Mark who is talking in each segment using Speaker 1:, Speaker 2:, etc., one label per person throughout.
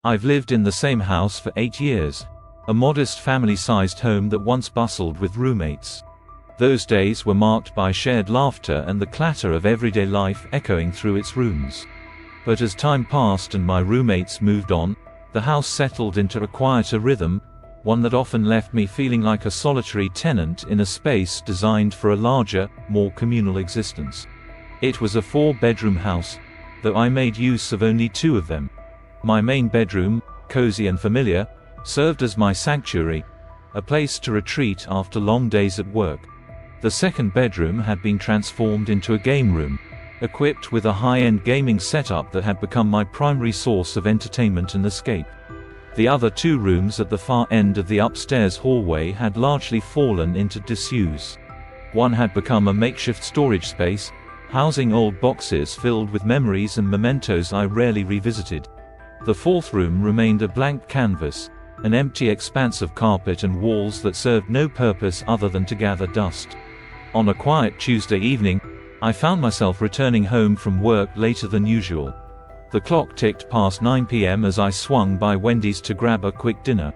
Speaker 1: I've lived in the same house for 8 years. A modest family-sized home that once bustled with roommates. Those days were marked by shared laughter and the clatter of everyday life echoing through its rooms. But as time passed and my roommates moved on, the house settled into a quieter rhythm, one that often left me feeling like a solitary tenant in a space designed for a larger, more communal existence. It was a 4-bedroom house, though I made use of only 2 of them. My main bedroom, cozy and familiar, served as my sanctuary, a place to retreat after long days at work. The second bedroom had been transformed into a game room, equipped with a high-end gaming setup that had become my primary source of entertainment and escape. The other 2 rooms at the far end of the upstairs hallway had largely fallen into disuse. One had become a makeshift storage space, housing old boxes filled with memories and mementos I rarely revisited. The 4th room remained a blank canvas, an empty expanse of carpet and walls that served no purpose other than to gather dust. On a quiet Tuesday evening, I found myself returning home from work later than usual. The clock ticked past 9 p.m. as I swung by Wendy's to grab a quick dinner.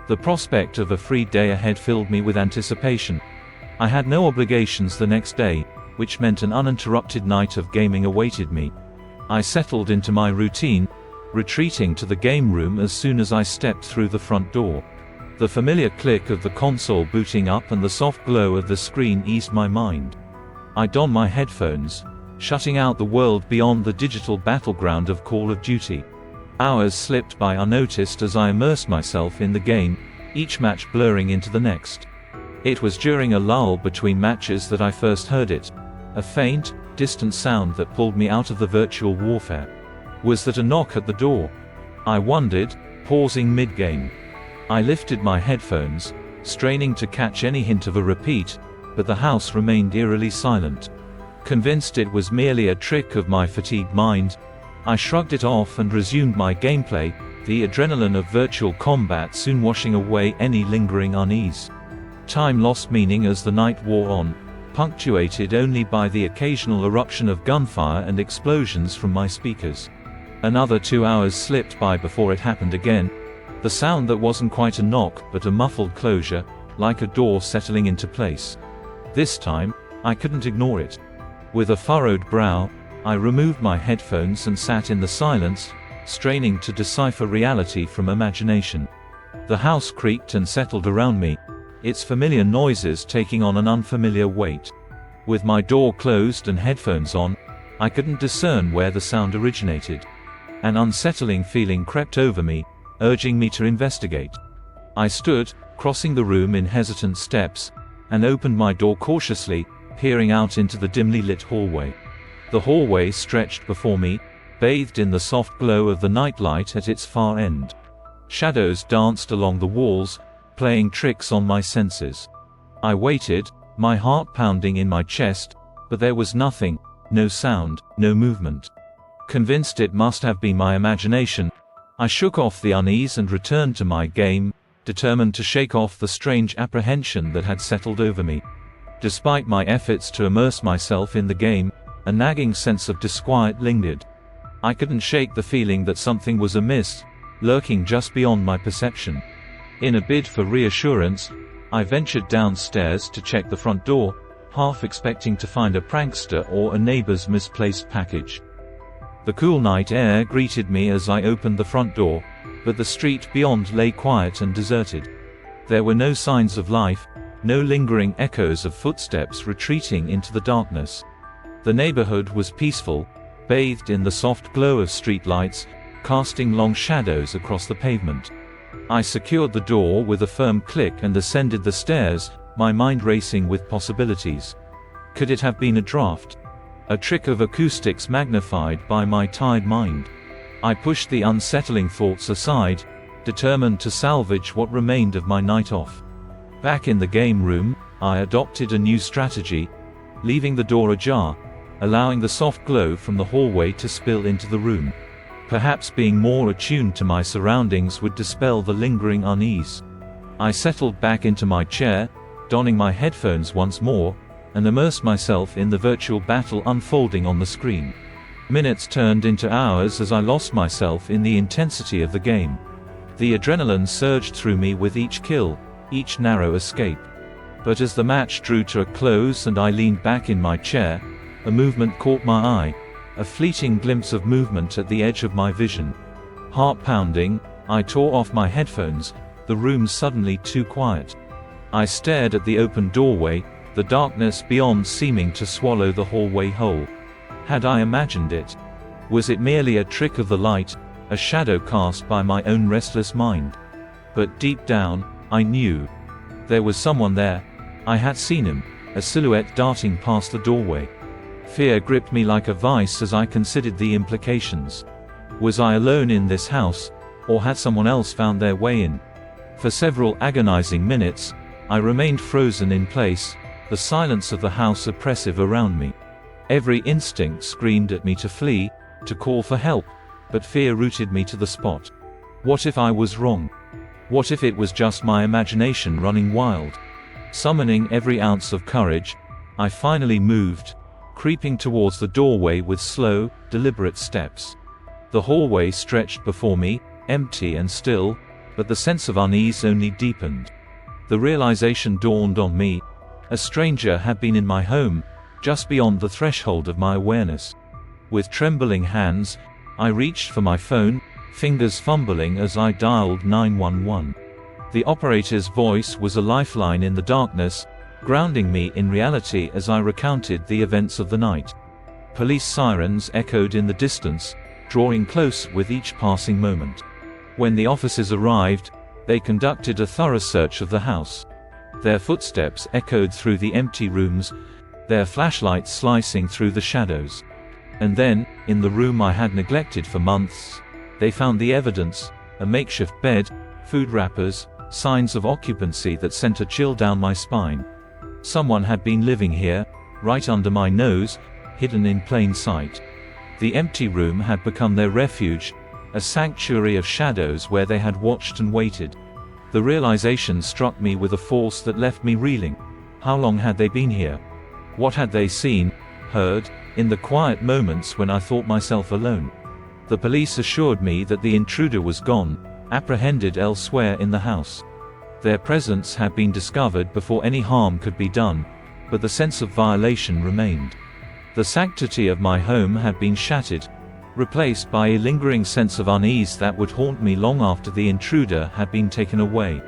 Speaker 1: The prospect of a free day ahead filled me with anticipation. I had no obligations the next day, which meant an uninterrupted night of gaming awaited me. I settled into my routine, retreating to the game room as soon as I stepped through the front door. The familiar click of the console booting up and the soft glow of the screen eased my mind. I donned my headphones, shutting out the world beyond the digital battleground of Call of Duty. Hours slipped by unnoticed as I immersed myself in the game, each match blurring into the next. It was during a lull between matches that I first heard it, a faint, distant sound that pulled me out of the virtual warfare. Was that a knock at the door? I wondered, pausing mid-game. I lifted my headphones, straining to catch any hint of a repeat, but the house remained eerily silent. Convinced it was merely a trick of my fatigued mind, I shrugged it off and resumed my gameplay, the adrenaline of virtual combat soon washing away any lingering unease. Time lost meaning as the night wore on, punctuated only by the occasional eruption of gunfire and explosions from my speakers. Another 2 hours slipped by before it happened again, the sound that wasn't quite a knock but a muffled closure, like a door settling into place. This time, I couldn't ignore it. With a furrowed brow, I removed my headphones and sat in the silence, straining to decipher reality from imagination. The house creaked and settled around me, its familiar noises taking on an unfamiliar weight. With my door closed and headphones on, I couldn't discern where the sound originated. An unsettling feeling crept over me, urging me to investigate. I stood, crossing the room in hesitant steps, and opened my door cautiously, peering out into the dimly lit hallway. The hallway stretched before me, bathed in the soft glow of the nightlight at its far end. Shadows danced along the walls, playing tricks on my senses. I waited, my heart pounding in my chest, but there was nothing, no sound, no movement. Convinced it must have been my imagination, I shook off the unease and returned to my game, determined to shake off the strange apprehension that had settled over me. Despite my efforts to immerse myself in the game, a nagging sense of disquiet lingered. I couldn't shake the feeling that something was amiss, lurking just beyond my perception. In a bid for reassurance, I ventured downstairs to check the front door, half expecting to find a prankster or a neighbor's misplaced package. The cool night air greeted me as I opened the front door, but the street beyond lay quiet and deserted. There were no signs of life, no lingering echoes of footsteps retreating into the darkness. The neighborhood was peaceful, bathed in the soft glow of streetlights, casting long shadows across the pavement. I secured the door with a firm click and ascended the stairs, my mind racing with possibilities. Could it have been a draft? A trick of acoustics magnified by my tired mind? I pushed the unsettling thoughts aside, determined to salvage what remained of my night off. Back in the game room, I adopted a new strategy, leaving the door ajar, allowing the soft glow from the hallway to spill into the room. Perhaps being more attuned to my surroundings would dispel the lingering unease. I settled back into my chair, donning my headphones once more, and immersed myself in the virtual battle unfolding on the screen. Minutes turned into hours as I lost myself in the intensity of the game. The adrenaline surged through me with each kill, each narrow escape. But as the match drew to a close and I leaned back in my chair, a movement caught my eye, a fleeting glimpse of movement at the edge of my vision. Heart pounding, I tore off my headphones, the room suddenly too quiet. I stared at the open doorway, the darkness beyond seeming to swallow the hallway whole. Had I imagined it? Was it merely a trick of the light, a shadow cast by my own restless mind? But deep down, I knew. There was someone there. I had seen him, a silhouette darting past the doorway. Fear gripped me like a vice as I considered the implications. Was I alone in this house, or had someone else found their way in? For several agonizing minutes, I remained frozen in place, the silence of the house oppressive around me. Every instinct screamed at me to flee, to call for help, but fear rooted me to the spot. What if I was wrong? What if it was just my imagination running wild? Summoning every ounce of courage, I finally moved, creeping towards the doorway with slow, deliberate steps. The hallway stretched before me, empty and still, but the sense of unease only deepened. The realization dawned on me: a stranger had been in my home, just beyond the threshold of my awareness. With trembling hands, I reached for my phone, fingers fumbling as I dialed 911. The operator's voice was a lifeline in the darkness, grounding me in reality as I recounted the events of the night. Police sirens echoed in the distance, drawing close with each passing moment. When the officers arrived, they conducted a thorough search of the house. Their footsteps echoed through the empty rooms, their flashlights slicing through the shadows. And then, in the room I had neglected for months, they found the evidence: a makeshift bed, food wrappers, signs of occupancy that sent a chill down my spine. Someone had been living here, right under my nose, hidden in plain sight. The empty room had become their refuge, a sanctuary of shadows where they had watched and waited. The realization struck me with a force that left me reeling. How long had they been here? What had they seen, heard, in the quiet moments when I thought myself alone? The police assured me that the intruder was gone, apprehended elsewhere in the house. Their presence had been discovered before any harm could be done, but the sense of violation remained. The sanctity of my home had been shattered, replaced by a lingering sense of unease that would haunt me long after the intruder had been taken away.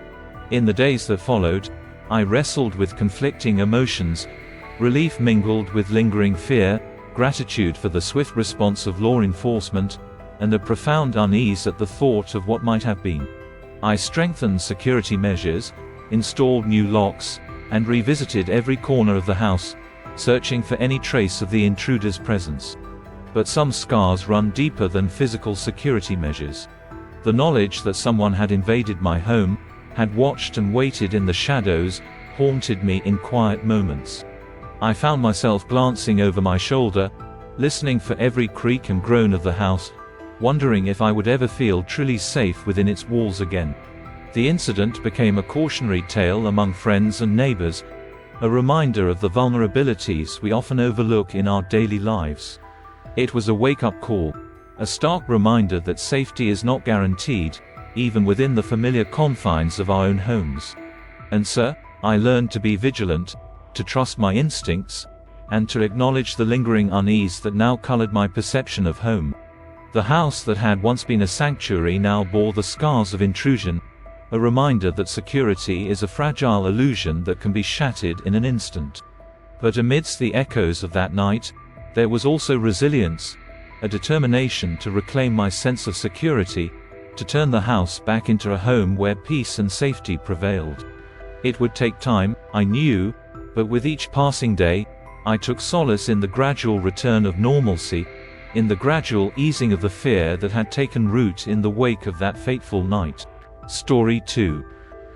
Speaker 1: In the days that followed, I wrestled with conflicting emotions: relief mingled with lingering fear, gratitude for the swift response of law enforcement, and a profound unease at the thought of what might have been. I strengthened security measures, installed new locks, and revisited every corner of the house, searching for any trace of the intruder's presence. But some scars run deeper than physical security measures. The knowledge that someone had invaded my home, had watched and waited in the shadows, haunted me in quiet moments. I found myself glancing over my shoulder, listening for every creak and groan of the house, wondering if I would ever feel truly safe within its walls again. The incident became a cautionary tale among friends and neighbors, a reminder of the vulnerabilities we often overlook in our daily lives. It was a wake-up call, a stark reminder that safety is not guaranteed, even within the familiar confines of our own homes. And so, I learned to be vigilant, to trust my instincts, and to acknowledge the lingering unease that now colored my perception of home. The house that had once been a sanctuary now bore the scars of intrusion, a reminder that security is a fragile illusion that can be shattered in an instant. But amidst the echoes of that night, there was also resilience, a determination to reclaim my sense of security, to turn the house back into a home where peace and safety prevailed. It would take time, I knew, but with each passing day, I took solace in the gradual return of normalcy, in the gradual easing of the fear that had taken root in the wake of that fateful night. Story 2.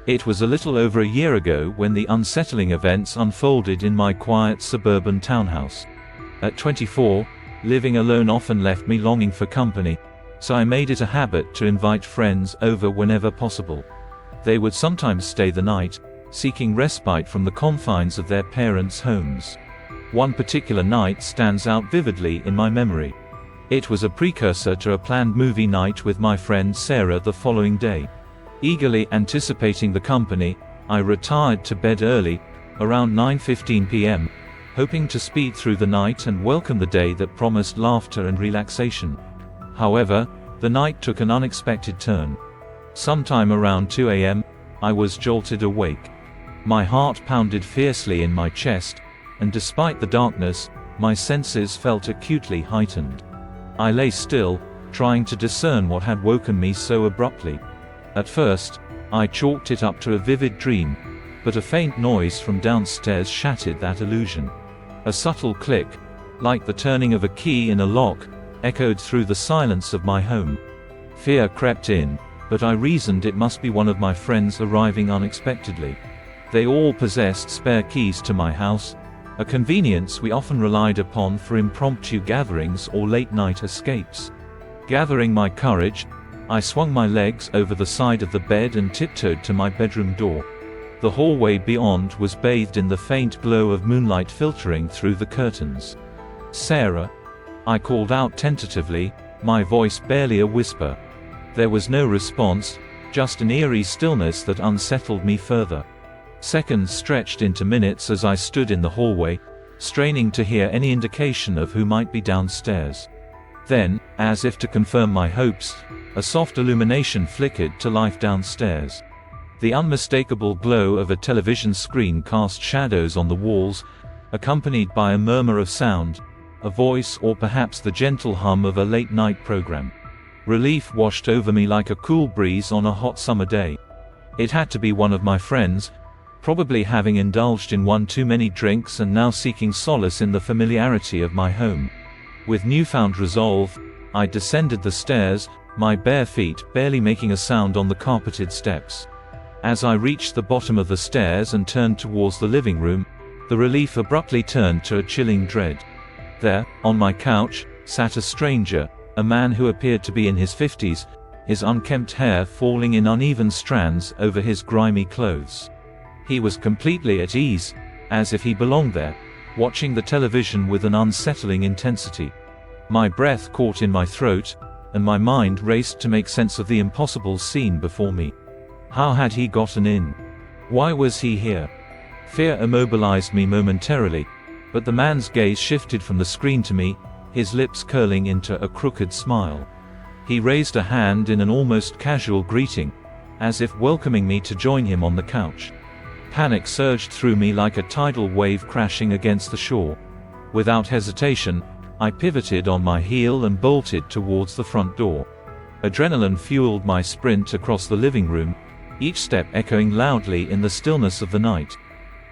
Speaker 1: It was a little over a year ago when the unsettling events unfolded in my quiet suburban townhouse. At 24, living alone often left me longing for company, so I made it a habit to invite friends over whenever possible. They would sometimes stay the night, seeking respite from the confines of their parents' homes. One particular night stands out vividly in my memory. It was a precursor to a planned movie night with my friend Sarah the following day. Eagerly anticipating the company, I retired to bed early, around 9:15 p.m., hoping to speed through the night and welcome the day that promised laughter and relaxation. However, the night took an unexpected turn. Sometime around 2 a.m., I was jolted awake. My heart pounded fiercely in my chest, and despite the darkness, my senses felt acutely heightened. I lay still, trying to discern what had woken me so abruptly. At first, I chalked it up to a vivid dream, but a faint noise from downstairs shattered that illusion. A subtle click, like the turning of a key in a lock, echoed through the silence of my home. Fear crept in, but I reasoned it must be one of my friends arriving unexpectedly. They all possessed spare keys to my house, a convenience we often relied upon for impromptu gatherings or late-night escapes. Gathering my courage, I swung my legs over the side of the bed and tiptoed to my bedroom door. The hallway beyond was bathed in the faint glow of moonlight filtering through the curtains. "Sarah," I called out tentatively, my voice barely a whisper. There was no response, just an eerie stillness that unsettled me further. Seconds stretched into minutes as I stood in the hallway, straining to hear any indication of who might be downstairs. Then, as if to confirm my hopes, a soft illumination flickered to life downstairs. The unmistakable glow of a television screen cast shadows on the walls, accompanied by a murmur of sound, a voice or perhaps the gentle hum of a late-night program. Relief washed over me like a cool breeze on a hot summer day. It had to be one of my friends, probably having indulged in one too many drinks and now seeking solace in the familiarity of my home. With newfound resolve, I descended the stairs, my bare feet barely making a sound on the carpeted steps. As I reached the bottom of the stairs and turned towards the living room, the relief abruptly turned to a chilling dread. There, on my couch, sat a stranger, a man who appeared to be in his 50s, his unkempt hair falling in uneven strands over his grimy clothes. He was completely at ease, as if he belonged there, watching the television with an unsettling intensity. My breath caught in my throat, and my mind raced to make sense of the impossible scene before me. How had he gotten in? Why was he here? Fear immobilized me momentarily, but the man's gaze shifted from the screen to me, his lips curling into a crooked smile. He raised a hand in an almost casual greeting, as if welcoming me to join him on the couch. Panic surged through me like a tidal wave crashing against the shore. Without hesitation, I pivoted on my heel and bolted towards the front door. Adrenaline fueled my sprint across the living room, each step echoing loudly in the stillness of the night.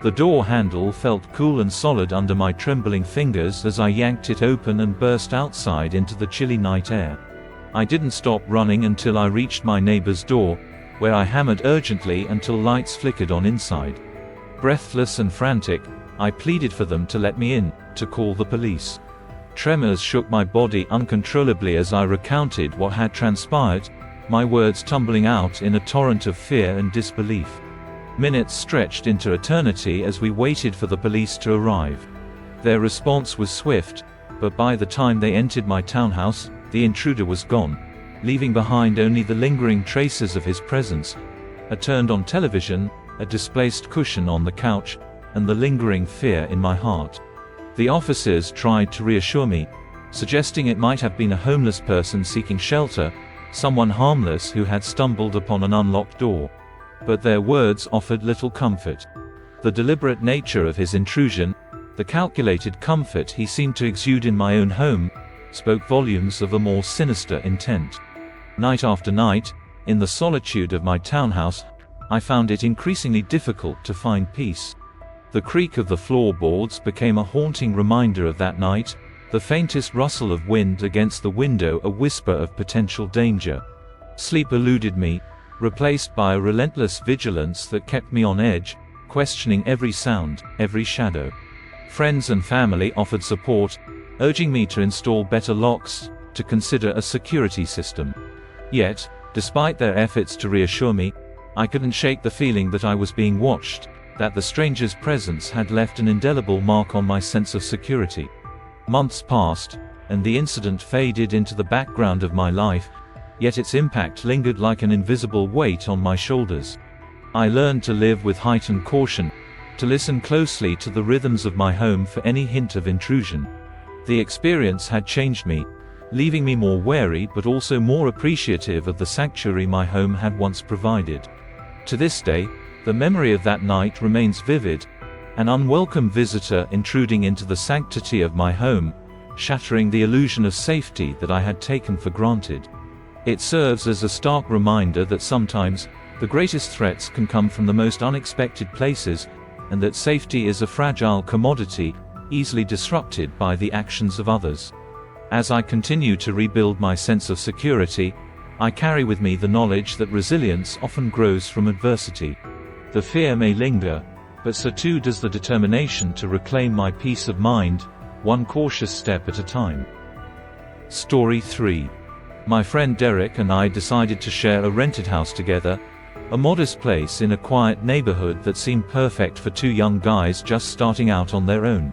Speaker 1: The door handle felt cool and solid under my trembling fingers as I yanked it open and burst outside into the chilly night air. I didn't stop running until I reached my neighbor's door, where I hammered urgently until lights flickered on inside. Breathless and frantic, I pleaded for them to let me in, to call the police. Tremors shook my body uncontrollably as I recounted what had transpired, my words tumbling out in a torrent of fear and disbelief. Minutes stretched into eternity as we waited for the police to arrive. Their response was swift, but by the time they entered my townhouse, the intruder was gone, leaving behind only the lingering traces of his presence, a turned-on television, a displaced cushion on the couch, and the lingering fear in my heart. The officers tried to reassure me, suggesting it might have been a homeless person seeking shelter, someone harmless who had stumbled upon an unlocked door. But their words offered little comfort. The deliberate nature of his intrusion, the calculated comfort he seemed to exude in my own home, spoke volumes of a more sinister intent. Night after night, in the solitude of my townhouse, I found it increasingly difficult to find peace. The creak of the floorboards became a haunting reminder of that night, the faintest rustle of wind against the window a whisper of potential danger. Sleep eluded me, replaced by a relentless vigilance that kept me on edge, questioning every sound, every shadow. Friends and family offered support, urging me to install better locks, to consider a security system. Yet, despite their efforts to reassure me, I couldn't shake the feeling that I was being watched, that the stranger's presence had left an indelible mark on my sense of security. Months passed, and the incident faded into the background of my life, yet its impact lingered like an invisible weight on my shoulders. I learned to live with heightened caution, to listen closely to the rhythms of my home for any hint of intrusion. The experience had changed me, leaving me more wary but also more appreciative of the sanctuary my home had once provided. To this day, the memory of that night remains vivid, an unwelcome visitor intruding into the sanctity of my home, shattering the illusion of safety that I had taken for granted. It serves as a stark reminder that sometimes, the greatest threats can come from the most unexpected places, and that safety is a fragile commodity, easily disrupted by the actions of others. As I continue to rebuild my sense of security, I carry with me the knowledge that resilience often grows from adversity. The fear may linger, but so too does the determination to reclaim my peace of mind, one cautious step at a time. Story 3. My friend Derek and I decided to share a rented house together, a modest place in a quiet neighborhood that seemed perfect for two young guys just starting out on their own.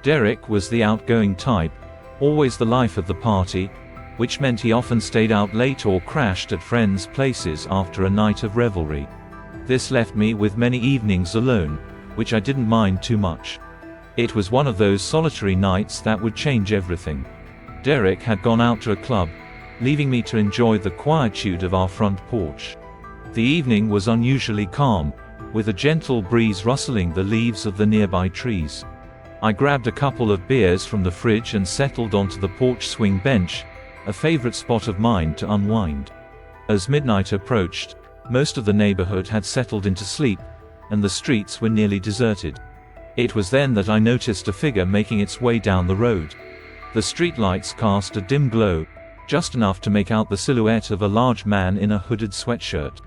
Speaker 1: Derek was the outgoing type, always the life of the party, which meant he often stayed out late or crashed at friends' places after a night of revelry. This left me with many evenings alone, which I didn't mind too much. It was one of those solitary nights that would change everything. Derek had gone out to a club, leaving me to enjoy the quietude of our front porch. The evening was unusually calm, with a gentle breeze rustling the leaves of the nearby trees. I grabbed a couple of beers from the fridge and settled onto the porch swing bench, a favorite spot of mine to unwind. As midnight approached, most of the neighborhood had settled into sleep, and the streets were nearly deserted. It was then that I noticed a figure making its way down the road. The streetlights cast a dim glow, just enough to make out the silhouette of a large man in a hooded sweatshirt.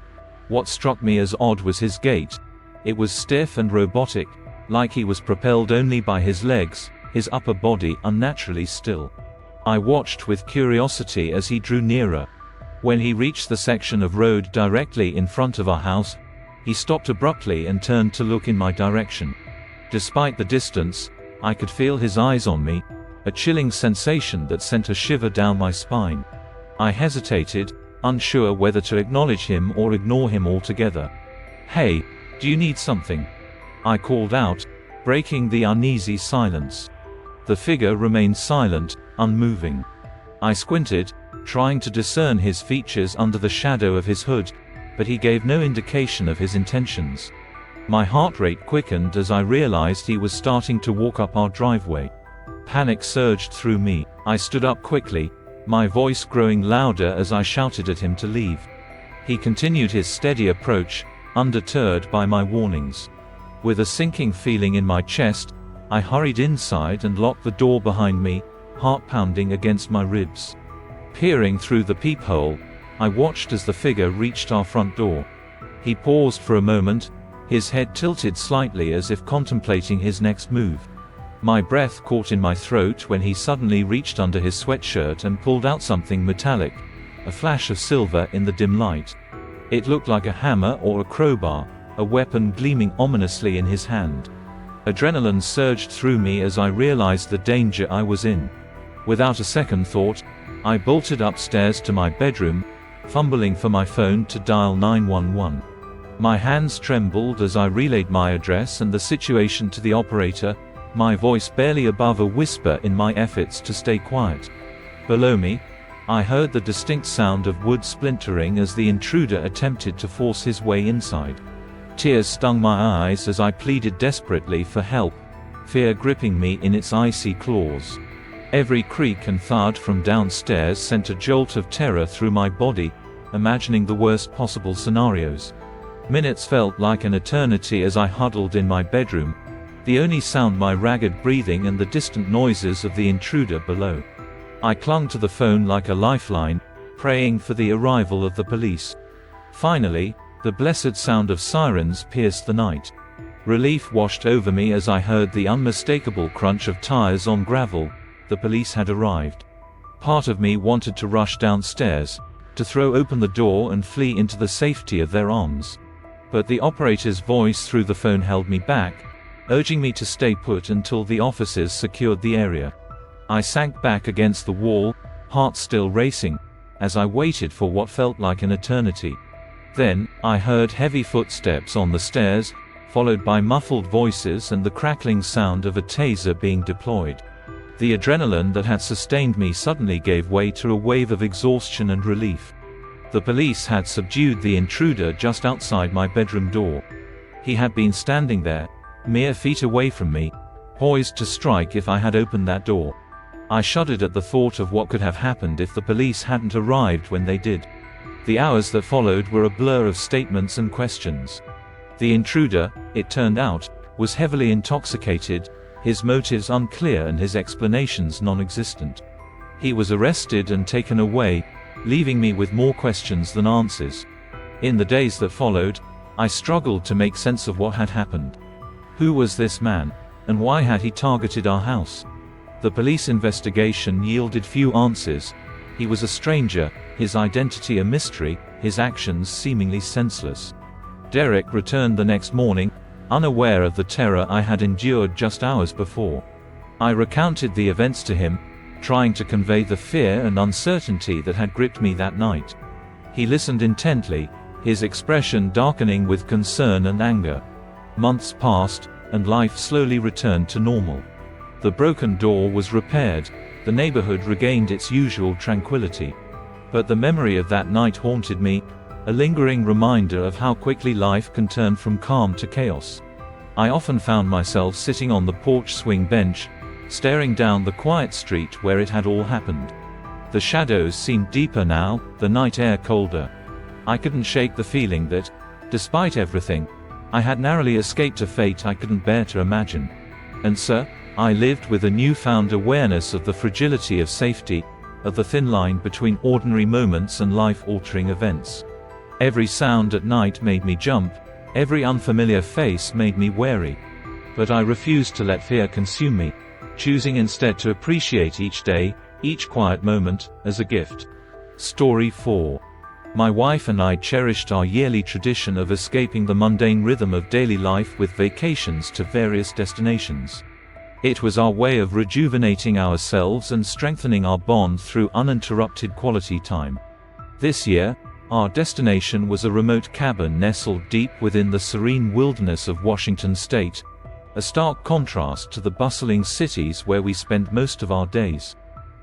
Speaker 1: What struck me as odd was his gait. It was stiff and robotic, like he was propelled only by his legs, his upper body unnaturally still. I watched with curiosity as he drew nearer. When he reached the section of road directly in front of our house, he stopped abruptly and turned to look in my direction. Despite the distance, I could feel his eyes on me, a chilling sensation that sent a shiver down my spine. I hesitated, unsure whether to acknowledge him or ignore him altogether. "Hey, do you need something?" I called out, breaking the uneasy silence. The figure remained silent, unmoving. I squinted, trying to discern his features under the shadow of his hood, but he gave no indication of his intentions. My heart rate quickened as I realized he was starting to walk up our driveway. Panic surged through me. I stood up quickly, my voice growing louder as I shouted at him to leave. He continued his steady approach, undeterred by my warnings. With a sinking feeling in my chest, I hurried inside and locked the door behind me, heart pounding against my ribs. Peering through the peephole, I watched as the figure reached our front door. He paused for a moment, his head tilted slightly as if contemplating his next move. My breath caught in my throat when he suddenly reached under his sweatshirt and pulled out something metallic, a flash of silver in the dim light. It looked like a hammer or a crowbar, a weapon gleaming ominously in his hand. Adrenaline surged through me as I realized the danger I was in. Without a second thought, I bolted upstairs to my bedroom, fumbling for my phone to dial 911. My hands trembled as I relayed my address and the situation to the operator, my voice barely above a whisper in my efforts to stay quiet. Below me, I heard the distinct sound of wood splintering as the intruder attempted to force his way inside. Tears stung my eyes as I pleaded desperately for help, fear gripping me in its icy claws. Every creak and thud from downstairs sent a jolt of terror through my body, imagining the worst possible scenarios. Minutes felt like an eternity as I huddled in my bedroom, the only sound my ragged breathing and the distant noises of the intruder below. I clung to the phone like a lifeline, praying for the arrival of the police. Finally, the blessed sound of sirens pierced the night. Relief washed over me as I heard the unmistakable crunch of tires on gravel. The police had arrived. Part of me wanted to rush downstairs, to throw open the door and flee into the safety of their arms. But the operator's voice through the phone held me back, urging me to stay put until the officers secured the area. I sank back against the wall, heart still racing, as I waited for what felt like an eternity. Then, I heard heavy footsteps on the stairs, followed by muffled voices and the crackling sound of a taser being deployed. The adrenaline that had sustained me suddenly gave way to a wave of exhaustion and relief. The police had subdued the intruder just outside my bedroom door. He had been standing there, mere feet away from me, poised to strike if I had opened that door. I shuddered at the thought of what could have happened if the police hadn't arrived when they did. The hours that followed were a blur of statements and questions. The intruder, it turned out, was heavily intoxicated, his motives unclear and his explanations non-existent. He was arrested and taken away, leaving me with more questions than answers. In the days that followed, I struggled to make sense of what had happened. Who was this man, and why had he targeted our house? The police investigation yielded few answers. He was a stranger, his identity a mystery, his actions seemingly senseless. Derek returned the next morning, unaware of the terror I had endured just hours before. I recounted the events to him, trying to convey the fear and uncertainty that had gripped me that night. He listened intently, his expression darkening with concern and anger. Months passed, and life slowly returned to normal. The broken door was repaired, the neighborhood regained its usual tranquility. But the memory of that night haunted me, a lingering reminder of how quickly life can turn from calm to chaos. I often found myself sitting on the porch swing bench, staring down the quiet street where it had all happened. The shadows seemed deeper now, the night air colder. I couldn't shake the feeling that, despite everything, I had narrowly escaped a fate I couldn't bear to imagine. And so, I lived with a newfound awareness of the fragility of safety, of the thin line between ordinary moments and life-altering events. Every sound at night made me jump, every unfamiliar face made me wary. But I refused to let fear consume me, choosing instead to appreciate each day, each quiet moment, as a gift. Story 4. My wife and I cherished our yearly tradition of escaping the mundane rhythm of daily life with vacations to various destinations. It was our way of rejuvenating ourselves and strengthening our bond through uninterrupted quality time. This year, our destination was a remote cabin nestled deep within the serene wilderness of Washington state, a stark contrast to the bustling cities where we spent most of our days.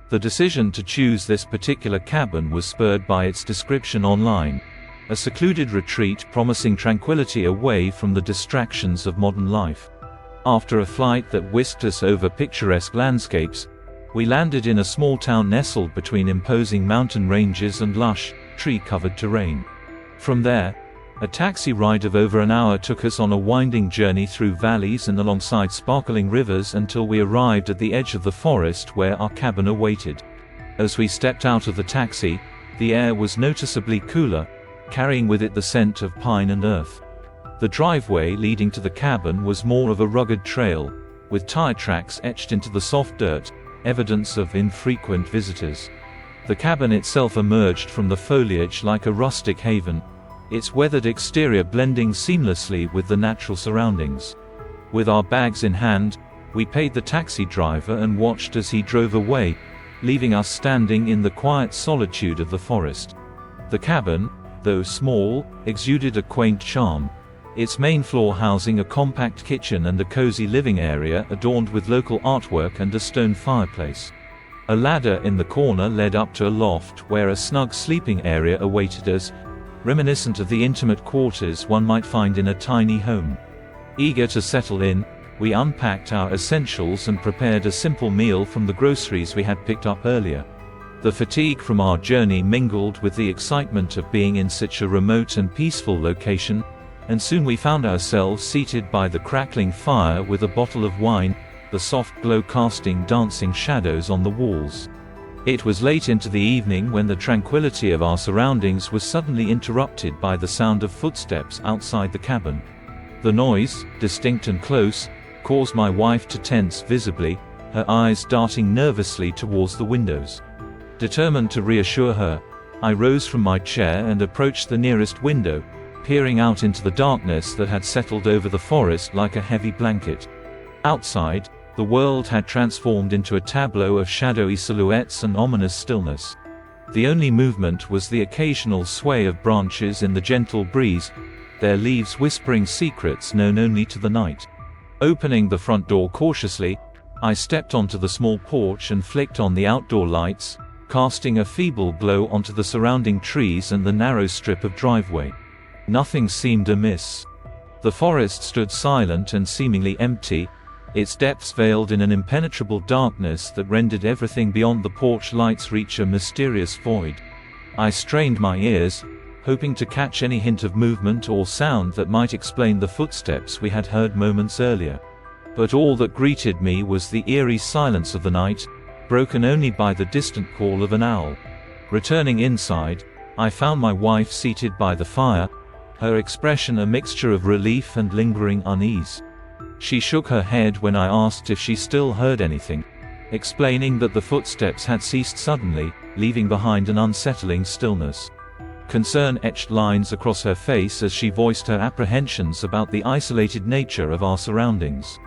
Speaker 1: The decision to choose this particular cabin was spurred by its description online, a secluded retreat promising tranquility away from the distractions of modern life. After a flight that whisked us over picturesque landscapes, we landed in a small town nestled between imposing mountain ranges and lush, tree-covered terrain. From there, a taxi ride of over an hour took us on a winding journey through valleys and alongside sparkling rivers until we arrived at the edge of the forest where our cabin awaited. As we stepped out of the taxi, the air was noticeably cooler, carrying with it the scent of pine and earth. The driveway leading to the cabin was more of a rugged trail, with tire tracks etched into the soft dirt, evidence of infrequent visitors. The cabin itself emerged from the foliage like a rustic haven, its weathered exterior blending seamlessly with the natural surroundings. With our bags in hand, we paid the taxi driver and watched as he drove away, leaving us standing in the quiet solitude of the forest. The cabin, though small, exuded a quaint charm, its main floor housing a compact kitchen and a cozy living area adorned with local artwork and a stone fireplace. A ladder in the corner led up to a loft where a snug sleeping area awaited us, reminiscent of the intimate quarters one might find in a tiny home. Eager to settle in, we unpacked our essentials and prepared a simple meal from the groceries we had picked up earlier. The fatigue from our journey mingled with the excitement of being in such a remote and peaceful location, and soon we found ourselves seated by the crackling fire with a bottle of wine, the soft glow casting dancing shadows on the walls. It was late into the evening when the tranquility of our surroundings was suddenly interrupted by the sound of footsteps outside the cabin. The noise, distinct and close, caused my wife to tense visibly, her eyes darting nervously towards the windows. Determined to reassure her, I rose from my chair and approached the nearest window, peering out into the darkness that had settled over the forest like a heavy blanket. Outside, The world had transformed into a tableau of shadowy silhouettes and ominous stillness. The only movement was the occasional sway of branches in the gentle breeze, their leaves whispering secrets known only to the night. Opening the front door cautiously, I stepped onto the small porch and flicked on the outdoor lights, casting a feeble glow onto the surrounding trees and the narrow strip of driveway. Nothing seemed amiss. The forest stood silent and seemingly empty, its depths veiled in an impenetrable darkness that rendered everything beyond the porch lights reach a mysterious void. I strained my ears, hoping to catch any hint of movement or sound that might explain the footsteps we had heard moments earlier. But all that greeted me was the eerie silence of the night, broken only by the distant call of an owl. Returning inside, I found my wife seated by the fire, her expression a mixture of relief and lingering unease. She shook her head when I asked if she still heard anything, explaining that the footsteps had ceased suddenly, leaving behind an unsettling stillness. Concern etched lines across her face as she voiced her apprehensions about the isolated nature of our surroundings.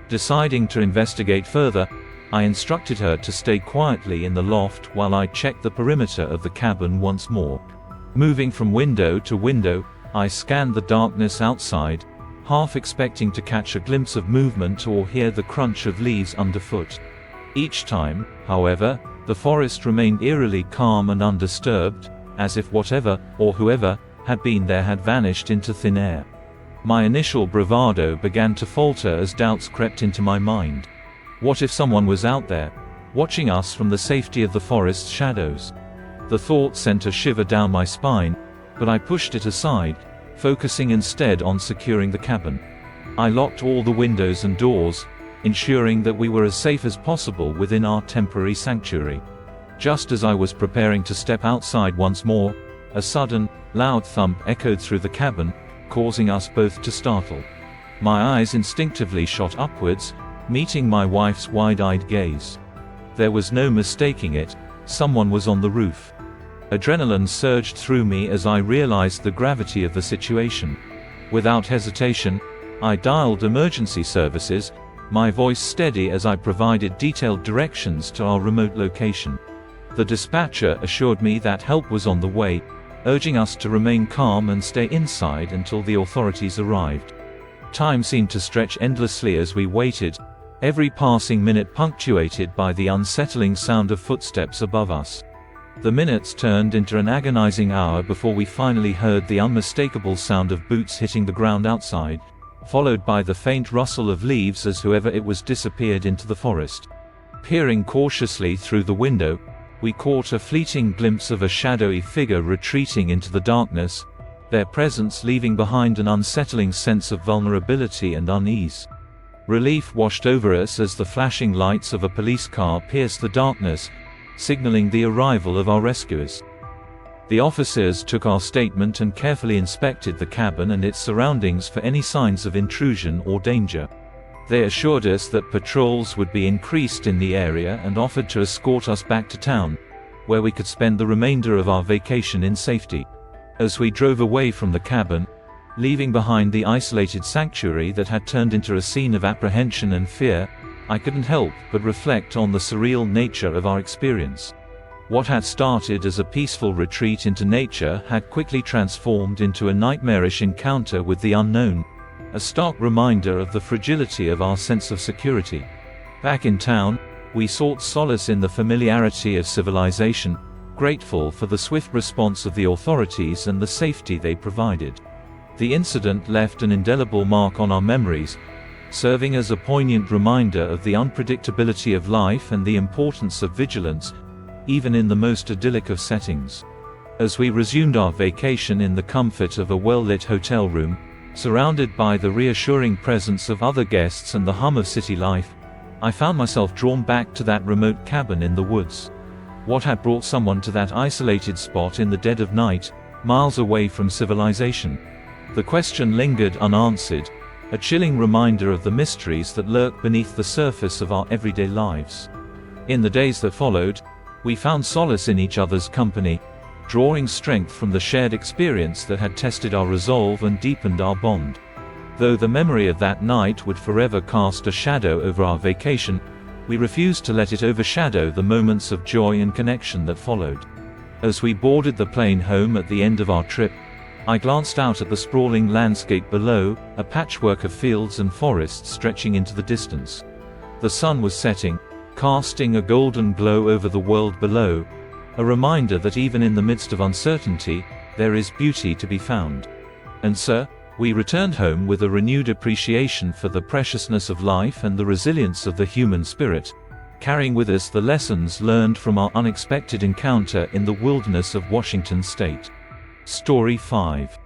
Speaker 1: Deciding to investigate further, I instructed her to stay quietly in the loft while I checked the perimeter of the cabin once more. Moving from window to window, I scanned the darkness outside, half expecting to catch a glimpse of movement or hear the crunch of leaves underfoot. Each time, however, the forest remained eerily calm and undisturbed, as if whatever, or whoever, had been there had vanished into thin air. My initial bravado began to falter as doubts crept into my mind. What if someone was out there, watching us from the safety of the forest's shadows? The thought sent a shiver down my spine, but I pushed it aside, focusing instead on securing the cabin. I locked all the windows and doors, ensuring that we were as safe as possible within our temporary sanctuary. Just as I was preparing to step outside once more, a sudden, loud thump echoed through the cabin, causing us both to startle. My eyes instinctively shot upwards, meeting my wife's wide-eyed gaze. There was no mistaking it, someone was on the roof. Adrenaline surged through me as I realized the gravity of the situation. Without hesitation, I dialed emergency services, my voice steady as I provided detailed directions to our remote location. The dispatcher assured me that help was on the way, urging us to remain calm and stay inside until the authorities arrived. Time seemed to stretch endlessly as we waited, every passing minute punctuated by the unsettling sound of footsteps above us. The minutes turned into an agonizing hour before we finally heard the unmistakable sound of boots hitting the ground outside, followed by the faint rustle of leaves as whoever it was disappeared into the forest. Peering cautiously through the window, we caught a fleeting glimpse of a shadowy figure retreating into the darkness, their presence leaving behind an unsettling sense of vulnerability and unease. Relief washed over us as the flashing lights of a police car pierced the darkness, signaling the arrival of our rescuers. The officers took our statement and carefully inspected the cabin and its surroundings for any signs of intrusion or danger. They assured us that patrols would be increased in the area and offered to escort us back to town, where we could spend the remainder of our vacation in safety. As we drove away from the cabin, leaving behind the isolated sanctuary that had turned into a scene of apprehension and fear, I couldn't help but reflect on the surreal nature of our experience. What had started as a peaceful retreat into nature had quickly transformed into a nightmarish encounter with the unknown, a stark reminder of the fragility of our sense of security. Back in town, we sought solace in the familiarity of civilization, grateful for the swift response of the authorities and the safety they provided. The incident left an indelible mark on our memories, serving as a poignant reminder of the unpredictability of life and the importance of vigilance, even in the most idyllic of settings. As we resumed our vacation in the comfort of a well-lit hotel room, surrounded by the reassuring presence of other guests and the hum of city life, I found myself drawn back to that remote cabin in the woods. What had brought someone to that isolated spot in the dead of night, miles away from civilization? The question lingered unanswered, a chilling reminder of the mysteries that lurk beneath the surface of our everyday lives. In the days that followed, we found solace in each other's company, drawing strength from the shared experience that had tested our resolve and deepened our bond. Though the memory of that night would forever cast a shadow over our vacation, we refused to let it overshadow the moments of joy and connection that followed. As we boarded the plane home at the end of our trip, I glanced out at the sprawling landscape below, a patchwork of fields and forests stretching into the distance. The sun was setting, casting a golden glow over the world below, a reminder that even in the midst of uncertainty, there is beauty to be found. And so, we returned home with a renewed appreciation for the preciousness of life and the resilience of the human spirit, carrying with us the lessons learned from our unexpected encounter in the wilderness of Washington State. Story 5.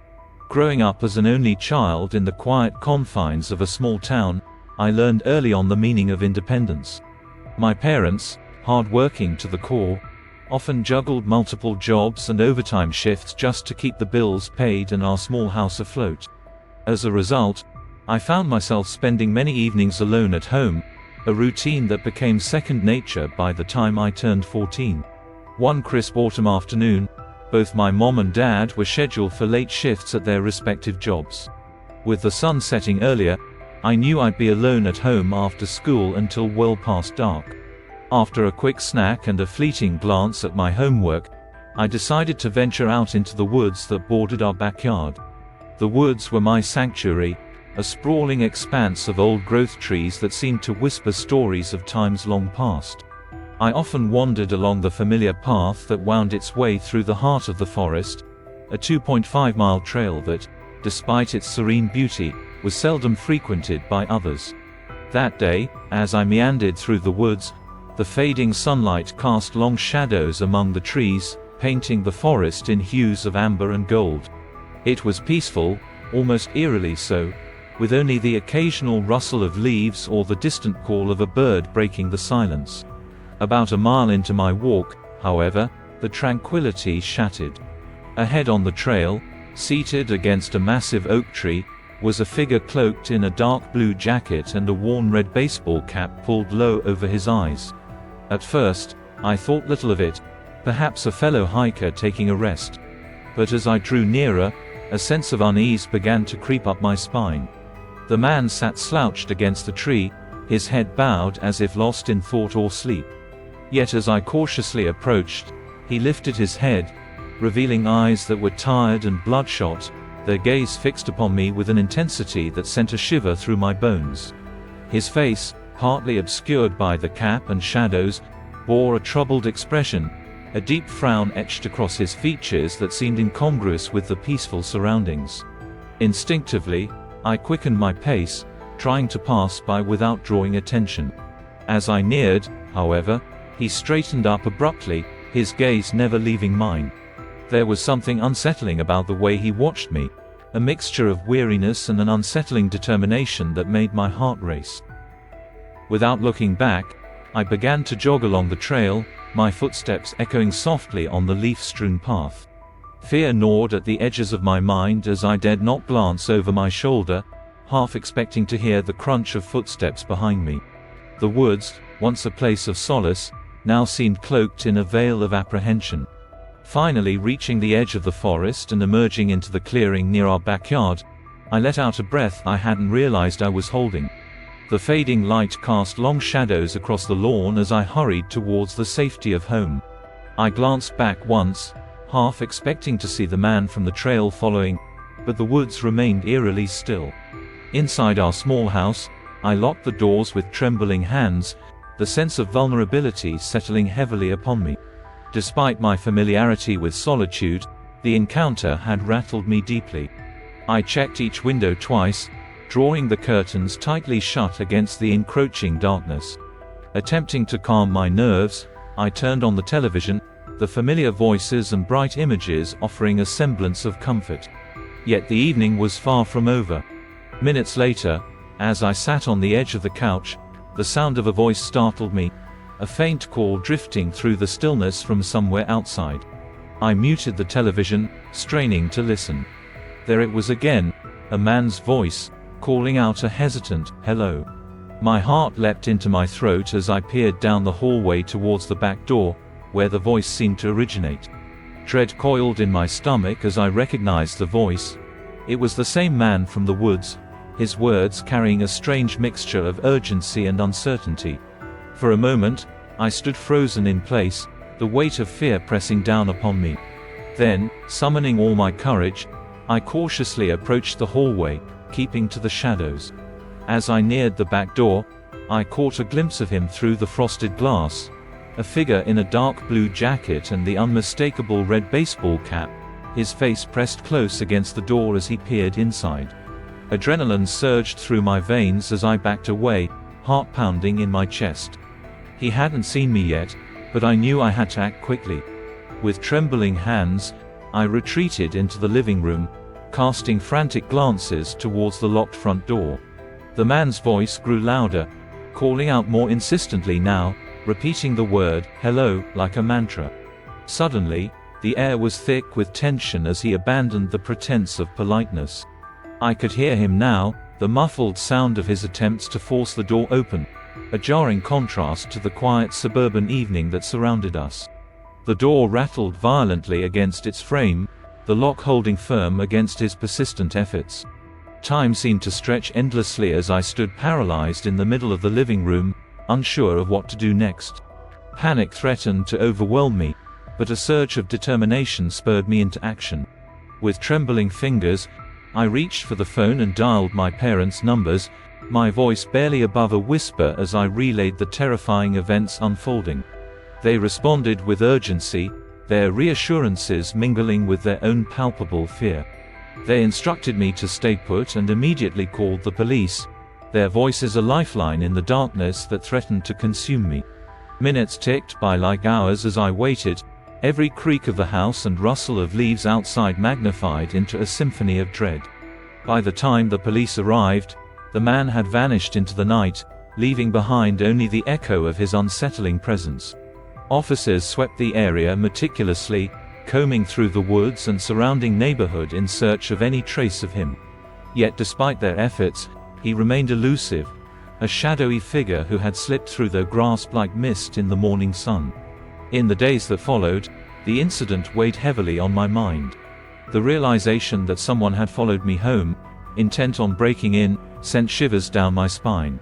Speaker 1: Growing up as an only child in the quiet confines of a small town, I learned early on the meaning of independence. My parents, hard-working to the core, often juggled multiple jobs and overtime shifts just to keep the bills paid and our small house afloat. As a result, I found myself spending many evenings alone at home, a routine that became second nature by the time I turned 14. One crisp autumn afternoon, both my mom and dad were scheduled for late shifts at their respective jobs. With the sun setting earlier, I knew I'd be alone at home after school until well past dark. After a quick snack and a fleeting glance at my homework, I decided to venture out into the woods that bordered our backyard. The woods were my sanctuary, a sprawling expanse of old-growth trees that seemed to whisper stories of times long past. I often wandered along the familiar path that wound its way through the heart of the forest, a 2.5-mile trail that, despite its serene beauty, was seldom frequented by others. That day, as I meandered through the woods, the fading sunlight cast long shadows among the trees, painting the forest in hues of amber and gold. It was peaceful, almost eerily so, with only the occasional rustle of leaves or the distant call of a bird breaking the silence. About a mile into my walk, however, the tranquility shattered. Ahead on the trail, seated against a massive oak tree, was a figure cloaked in a dark blue jacket and a worn red baseball cap pulled low over his eyes. At first, I thought little of it, perhaps a fellow hiker taking a rest. But as I drew nearer, a sense of unease began to creep up my spine. The man sat slouched against the tree, his head bowed as if lost in thought or sleep. Yet as I cautiously approached, he lifted his head, revealing eyes that were tired and bloodshot, their gaze fixed upon me with an intensity that sent a shiver through my bones. His face, partly obscured by the cap and shadows, bore a troubled expression, a deep frown etched across his features that seemed incongruous with the peaceful surroundings. Instinctively, I quickened my pace, trying to pass by without drawing attention. As I neared, however, he straightened up abruptly, his gaze never leaving mine. There was something unsettling about the way he watched me, a mixture of weariness and an unsettling determination that made my heart race. Without looking back, I began to jog along the trail, my footsteps echoing softly on the leaf-strewn path. Fear gnawed at the edges of my mind as I dared not glance over my shoulder, half expecting to hear the crunch of footsteps behind me. The woods, once a place of solace, now seemed cloaked in a veil of apprehension. Finally reaching the edge of the forest and emerging into the clearing near our backyard, I let out a breath I hadn't realized I was holding. The fading light cast long shadows across the lawn as I hurried towards the safety of home. I glanced back once, half expecting to see the man from the trail following, but the woods remained eerily still. Inside our small house, I locked the doors with trembling hands, the sense of vulnerability settling heavily upon me. Despite my familiarity with solitude, the encounter had rattled me deeply. I checked each window twice, drawing the curtains tightly shut against the encroaching darkness. Attempting to calm my nerves, I turned on the television, the familiar voices and bright images offering a semblance of comfort. Yet the evening was far from over. Minutes later, as I sat on the edge of the couch, the sound of a voice startled me, a faint call drifting through the stillness from somewhere outside. I muted the television, straining to listen. There it was again, a man's voice, calling out a hesitant, "Hello." My heart leapt into my throat as I peered down the hallway towards the back door, where the voice seemed to originate. Dread coiled in my stomach as I recognized the voice. It was the same man from the woods, his words carrying a strange mixture of urgency and uncertainty. For a moment, I stood frozen in place, the weight of fear pressing down upon me. Then, summoning all my courage, I cautiously approached the hallway, keeping to the shadows. As I neared the back door, I caught a glimpse of him through the frosted glass, a figure in a dark blue jacket and the unmistakable red baseball cap, his face pressed close against the door as he peered inside. Adrenaline surged through my veins as I backed away, heart pounding in my chest. He hadn't seen me yet, but I knew I had to act quickly. With trembling hands, I retreated into the living room, casting frantic glances towards the locked front door. The man's voice grew louder, calling out more insistently now, repeating the word, "hello," like a mantra. Suddenly, the air was thick with tension as he abandoned the pretense of politeness. I could hear him now, the muffled sound of his attempts to force the door open, a jarring contrast to the quiet suburban evening that surrounded us. The door rattled violently against its frame, the lock holding firm against his persistent efforts. Time seemed to stretch endlessly as I stood paralyzed in the middle of the living room, unsure of what to do next. Panic threatened to overwhelm me, but a surge of determination spurred me into action. With trembling fingers, I reached for the phone and dialed my parents' numbers, my voice barely above a whisper as I relayed the terrifying events unfolding. They responded with urgency, their reassurances mingling with their own palpable fear. They instructed me to stay put and immediately called the police, their voices a lifeline in the darkness that threatened to consume me. Minutes ticked by like hours as I waited, every creak of the house and rustle of leaves outside magnified into a symphony of dread. By the time the police arrived, the man had vanished into the night, leaving behind only the echo of his unsettling presence. Officers swept the area meticulously, combing through the woods and surrounding neighborhood in search of any trace of him. Yet despite their efforts, he remained elusive, a shadowy figure who had slipped through their grasp like mist in the morning sun. In the days that followed, the incident weighed heavily on my mind. The realization that someone had followed me home, intent on breaking in, sent shivers down my spine.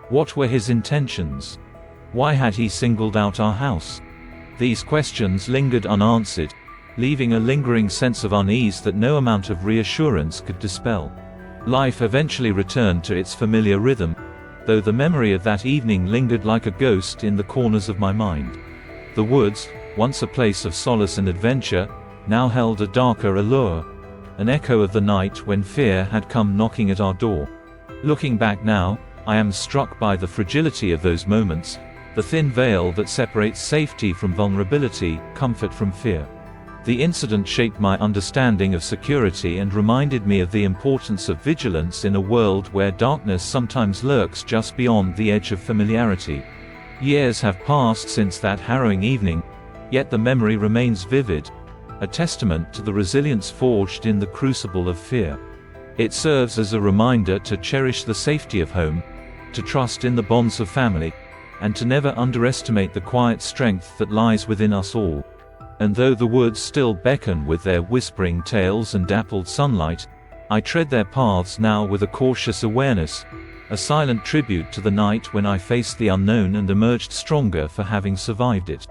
Speaker 1: What were his intentions? Why had he singled out our house? These questions lingered unanswered, leaving a lingering sense of unease that no amount of reassurance could dispel. Life eventually returned to its familiar rhythm, though the memory of that evening lingered like a ghost in the corners of my mind. The woods, once a place of solace and adventure, now held a darker allure, an echo of the night when fear had come knocking at our door. Looking back now, I am struck by the fragility of those moments, the thin veil that separates safety from vulnerability, comfort from fear. The incident shaped my understanding of security and reminded me of the importance of vigilance in a world where darkness sometimes lurks just beyond the edge of familiarity. Years have passed since that harrowing evening, yet the memory remains vivid, a testament to the resilience forged in the crucible of fear. It serves as a reminder to cherish the safety of home, to trust in the bonds of family, and to never underestimate the quiet strength that lies within us all. And though the woods still beckon with their whispering tales and dappled sunlight, I tread their paths now with a cautious awareness, a silent tribute to the night when I faced the unknown and emerged stronger for having survived it.